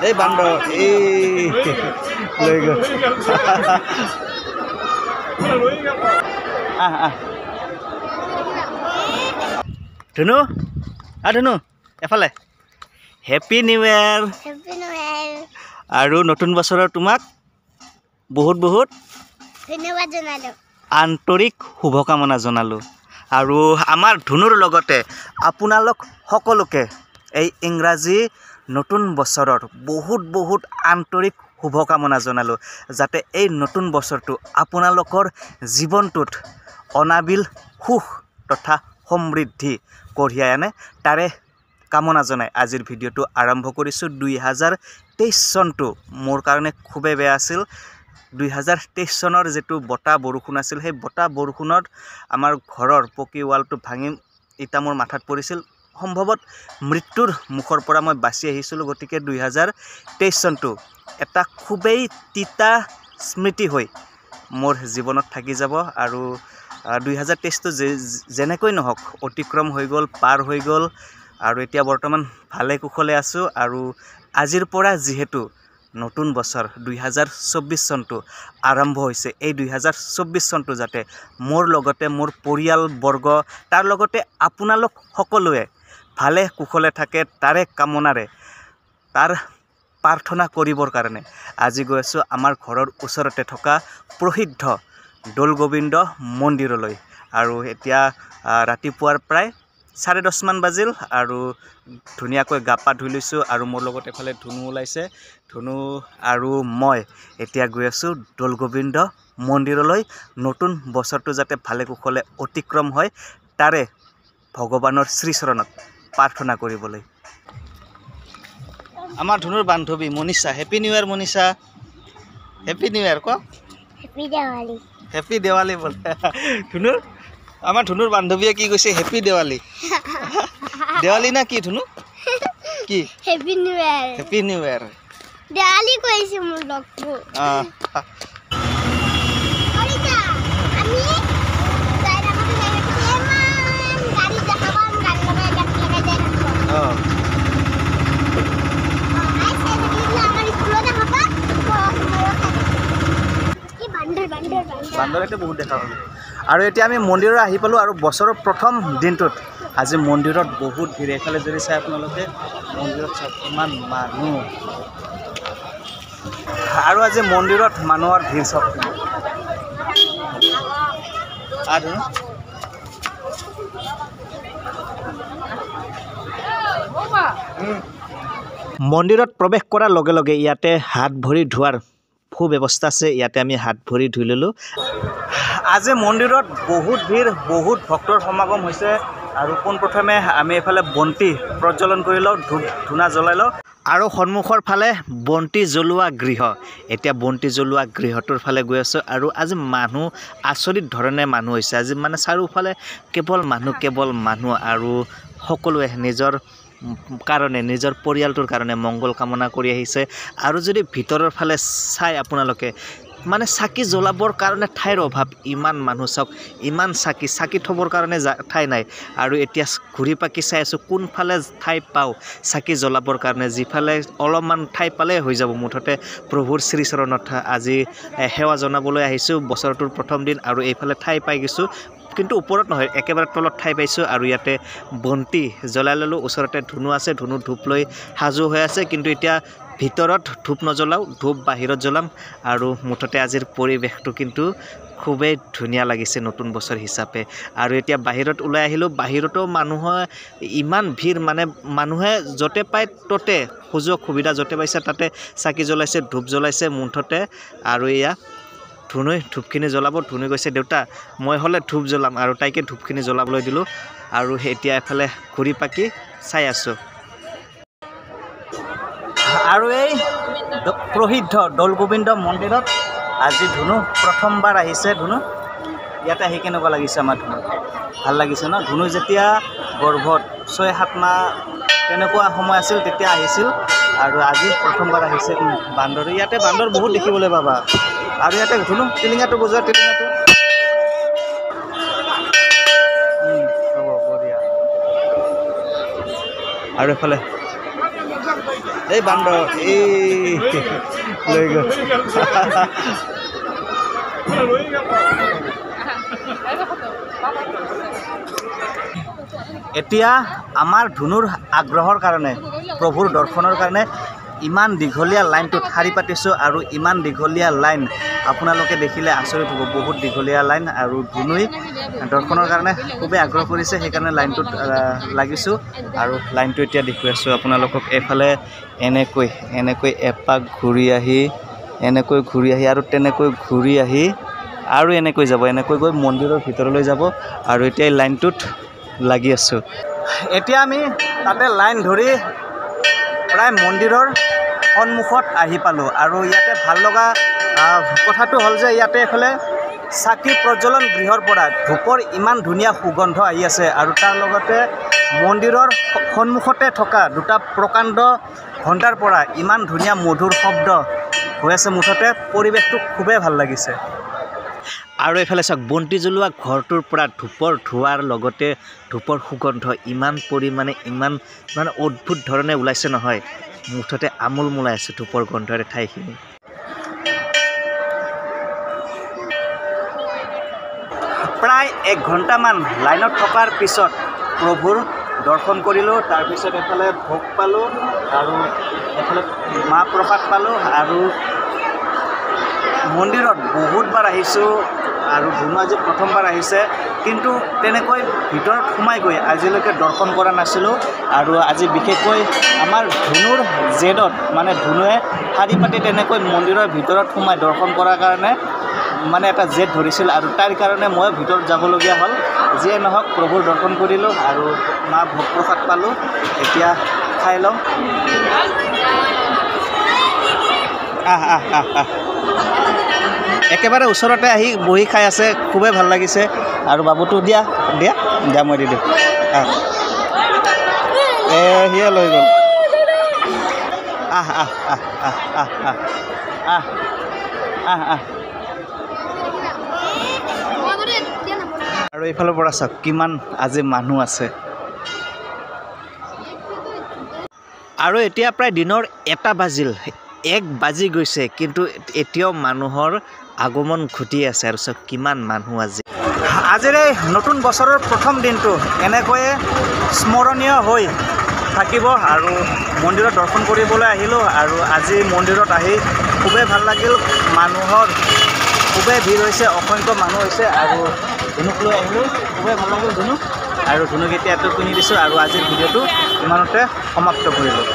এই বান্দৰ এই লৈ গ'ল ধুনু ধুনু এফালে হেপী নিউ ইয়াৰ আৰু নতুন বছৰৰ তোমাক বহুত বহুত ধন্যবাদ জনালো আন্তৰিক শুভকামনা জনালোঁ আৰু আমাৰ ধুনুৰ লগতে আপোনালোক সকলোকে এই ইংৰাজী নতুন বছৰৰ বহুত বহুত আন্তৰিক শুভকামনা জনালোঁ যাতে এই নতুন বছৰটো আপোনালোকৰ জীৱনটোত অনাবিল সুখ তথা সমৃদ্ধি কঢ়িয়াই আনে তাৰে কামনা জনাই আজিৰ ভিডিঅ'টো আৰম্ভ কৰিছোঁ 2023 চনটো মোৰ কাৰণে খুবেই বেয়া আছিল 2023 চনৰ যেটো বতাহ বৰষুণ আছিল সেই বতাহ বৰষুণত আমাৰ ঘৰৰ পকী ৱালটো ভাঙি ইটা মোৰ মাথাত পৰিছিল সম্ভৱত মৃত্যুৰ মুখৰ পৰা মই বাচি আহিছিলোঁ গতিকে 2023 চনটো এটা খুবেই তিতা স্মৃতি হৈ মোৰ জীৱনত থাকি যাব আৰু 2023 টো যেনেকৈ নহওক অতিক্ৰম হৈ গ'ল পাৰ হৈ গ'ল আৰু এতিয়া বৰ্তমান ভালে কুশলে আছোঁ আৰু আজিৰ পৰা যিহেতু নতুন বছৰ 2024 চনটো আৰম্ভ হৈছে এই 2024 চনটো যাতে মোৰ লগতে মোৰ পৰিয়ালবৰ্গ তাৰ লগতে আপোনালোক সকলোৱে ভালে কুশলে থাকে তাৰে কামনাৰে তাৰ প্ৰাৰ্থনা কৰিবৰ কাৰণে আজি গৈ আছোঁ আমাৰ ঘৰৰ ওচৰতে থকা প্ৰসিদ্ধ দৌলগোবিন্দ মন্দিৰলৈ আৰু এতিয়া ৰাতিপুৱাৰ প্ৰায় 10:30 মান বাজিল আৰু ধুনীয়াকৈ গা পা ধুই লৈছোঁ আৰু মোৰ লগত এফালে ধুনু ওলাইছে ধুনু আৰু মই এতিয়া গৈ আছোঁ দৌলগোবিন্দ মন্দিৰলৈ নতুন বছৰটো যাতে ভালে কুশলে অতিক্ৰম হয় তাৰে ভগৱানৰ শ্ৰীচৰণত প্ৰাৰ্থনা কৰিবলৈ আমাৰ ধুনুৰ বান্ধৱী মনীষা হেপী নিউ ইয়াৰ মনীষা হেপী নিউ ইয়াৰ ক হেপী দেৱালী বলে ধুনু আমাৰ ধুনুৰ বান্ধৱীয়ে কি কৈছে হেপী দেৱালী দেৱালী না কি ধুনু কি হেপী নিউ ইয়াৰ হেপী নিউ ইয়াৰ দেৱালী কৈছে মোৰ লগটো অৰিতা আমি যাইৰা মতে কেমান গাড়ী দেখাবাম গাড়ী লগাই যাই আইছে দেখলি আমাৰ স্কুলতে হবা কি বান্দৰতে বহুত দেখা পালো আৰু এতিয়া আমি মন্দিৰৰ আহি পালোঁ আৰু বছৰৰ প্ৰথম দিনটোত আজি মন্দিৰত বহুত ভিৰ এফালে যদি চাই আপোনালোকে মন্দিৰত চাওক ইমান মানুহ আৰু আজি মন্দিৰত মানুহৰ ভিৰ চাওক আৰু মন্দিৰত প্ৰৱেশ কৰাৰ লগে লগে ইয়াতে হাত ভৰি ধোৱাৰ সুব্যৱস্থা আছে ইয়াতে আমি হাত ভৰি ধুই ল'লোঁ আজি মন্দিৰত বহুত ভিৰ বহুত ভক্তৰ সমাগম হৈছে আৰু পোনপ্ৰথমে আমি এফালে বন্তি প্ৰজ্বলন কৰি লওঁ ধূপ ধূনা জ্বলাই লওঁ আৰু সন্মুখৰ ফালে বন্তি জ্বলোৱা গৃহ এতিয়া বন্তি জ্বলোৱা গৃহটোৰ ফালে গৈ আছোঁ আৰু আজি মানুহ আচৰিত ধৰণে মানুহ হৈছে আজি মানে চাৰিওফালে কেৱল মানুহ আৰু সকলোৱে নিজৰ কাৰণে নিজৰ পৰিয়ালটোৰ কাৰণে মংগল কামনা কৰি আহিছে আৰু যদি ভিতৰৰ ফালে চাই আপোনালোকে মানে চাকি জ্বলাবৰ কাৰণে ঠাইৰ অভাৱ ইমান মানুহ চাওক ইমান চাকি থবৰ কাৰণে ঠাই নাই আৰু এতিয়া ঘূৰি পাকি চাই আছোঁ কোনফালে ঠাই পাওঁ চাকি জ্বলাবৰ কাৰণে যিফালে অলপমান ঠাই পালে হৈ যাব মুঠতে প্ৰভুৰ শ্ৰীচৰণত আজি সেৱা জনাবলৈ আহিছোঁ বছৰটোৰ প্ৰথম দিন আৰু এইফালে ঠাই পাই গৈছোঁ কিন্তু ওপৰত নহয় একেবাৰে তলত ঠাই পাইছোঁ আৰু ইয়াতে বন্তি জ্বলাই ল'লোঁ ওচৰতে ধুনু আছে ধুনু ধূপ লৈ সাজু হৈ আছে কিন্তু এতিয়া ভিতৰত ধূপ নজ্বলাওঁ ধূপ বাহিৰত জ্বলাম আৰু মুঠতে আজিৰ পৰিৱেশটো কিন্তু খুবেই ধুনীয়া লাগিছে নতুন বছৰ হিচাপে আৰু এতিয়া বাহিৰত ওলাই আহিলোঁ বাহিৰতো মানুহে ইমান ভিৰ মানে মানুহে য'তে পায় ত'তে সুযোগ সুবিধা য'তে পাইছে তাতে চাকি জ্বলাইছে ধূপ জ্বলাইছে মুঠতে আৰু এয়া ধুনুই ধূপখিনি জ্বলাব ধুনুই কৈছে দেউতা মই হ'লে ধূপ জ্বলাম আৰু তাইকে ধূপখিনি জ্বলাবলৈ দিলোঁ আৰু এতিয়া এফালে ঘূৰি পাকি চাই আছোঁ আৰু এই প্ৰসিদ্ধ দৌলগোবিন্দ মন্দিৰত আজি ধুনু প্ৰথমবাৰ আহিছে ধুনু ইয়াতে আহি কেনেকুৱা লাগিছে আমাৰ ধুনু ভাল লাগিছে ন ধুনু যেতিয়া গৰ্ভত 6-7 মাহ তেনেকুৱা সময় আছিল তেতিয়া আহিছিল আৰু আজি প্ৰথমবাৰ আহিছে বান্দৰ ইয়াতে বান্দৰ বহুত দেখিবলৈ পাবা আৰু ইয়াতে ধুনু টিলিঙাটো বজোৱা টিলিঙাটো হ'ব বঢ়িয়া আৰু এফালে এই বান্দৰ এই লৈ গ'ল এতিয়া আমাৰ ধুনুৰ আগ্ৰহৰ কাৰণে প্ৰভুৰ দৰ্শনৰ কাৰণে ইমান দীঘলীয়া লাইনটোত শাৰী পাতিছোঁ আৰু ইমান দীঘলীয়া লাইন আপোনালোকে দেখিলে আচৰিত হ'ব বহুত দীঘলীয়া লাইন আৰু ধুনুই দৰ্শনৰ কাৰণে খুবেই আগ্ৰহ কৰিছে সেইকাৰণে লাইনটোত লাগিছোঁ আৰু লাইনটো এতিয়া দেখুৱাই আছোঁ আপোনালোকক এইফালে এনেকৈ এপাক ঘূৰি আহি আৰু তেনেকৈ ঘূৰি আহি আৰু এনেকৈ যাব এনেকৈ গৈ মন্দিৰৰ ভিতৰলৈ যাব আৰু এতিয়া এই লাইনটোত লাগি আছোঁ এতিয়া আমি তাতে লাইন ধৰি প্ৰায় মন্দিৰৰ সন্মুখত আহি পালোঁ আৰু ইয়াতে ভাল লগা কথাটো হ'ল যে ইয়াতে এইফালে চাকি প্ৰজ্বলন গৃহৰ পৰা ধূপৰ ইমান ধুনীয়া সুগন্ধ আহি আছে আৰু তাৰ লগতে মন্দিৰৰ সন্মুখতে থকা দুটা প্ৰকাণ্ড ঘণ্টাৰ পৰা ইমান ধুনীয়া মধুৰ শব্দ হৈ আছে মুঠতে পৰিৱেশটো খুবেই ভাল লাগিছে আৰু এইফালে চাওক বন্তি জ্বলোৱা ঘৰটোৰ পৰা ধূপৰ ধোঁৱাৰ লগতে ধূপৰ সুগন্ধ ইমান পৰিমাণে ইমান অদ্ভুত ধৰণে ওলাইছে নহয় মুঠতে আমোল মোলাই আছে ধূপৰ গন্ধৰে ঠাইখিনি প্ৰায় 1 ঘণ্টামান লাইনত থকাৰ পিছত প্ৰভুৰ দৰ্শন কৰিলোঁ তাৰপিছত এফালে ভোগ পালোঁ আৰু এফালে মাহ প্ৰসাদ পালোঁ আৰু মন্দিৰত বহুতবাৰ আহিছোঁ আৰু ধুনু আজি প্ৰথমবাৰ আহিছে কিন্তু তেনেকৈ ভিতৰত সোমাই গৈ আজিলৈকে দৰ্শন কৰা নাছিলোঁ আৰু আজি বিশেষকৈ আমাৰ ধুনুৰ জেদত মানে ধুনুৱে শাৰী পাতি তেনেকৈ মন্দিৰৰ ভিতৰত সোমাই দৰ্শন কৰাৰ কাৰণে মানে এটা জেদ ধৰিছিল আৰু তাৰ কাৰণে মই ভিতৰত যাবলগীয়া হ'ল যিয়ে নহওক প্ৰভুৰ দৰ্শন কৰিলোঁ আৰু মা ভোগ প্ৰসাদ পালোঁ এতিয়া খাই লওঁ একেবাৰে ওচৰতে আহি বহি খাই আছে খুবেই ভাল লাগিছে আৰু বাবুটো দিয়া মই দি দিওঁ সিয়ে লৈ গ'ল আৰু এইফালৰ পৰা চাওক কিমান আজি মানুহ আছে আৰু এতিয়া প্ৰায় দিনৰ 1 বাজিল 1 বাজি গৈছে কিন্তু এতিয়াও মানুহৰ আগমন ঘটি আছে আৰু চাওক কিমান মানুহ আজিৰ এই নতুন বছৰৰ প্ৰথম দিনটো এনেকৈয়ে স্মৰণীয় হৈ থাকিব আৰু মন্দিৰত দৰ্শন কৰিবলৈ আহিলোঁ আৰু আজি মন্দিৰত আহি খুবেই ভাল লাগিল মানুহৰ খুবেই ভিৰ হৈছে অসংখ্য মানুহ হৈছে আৰু ধুনুক লৈ আহিলোঁ খুবেই ভাল লাগিল ধুনুক আৰু ধুনুক এতিয়া কিনি দিছোঁ আৰু আজিৰ ভিডিঅ'টো ইমানতে সমাপ্ত কৰিলোঁ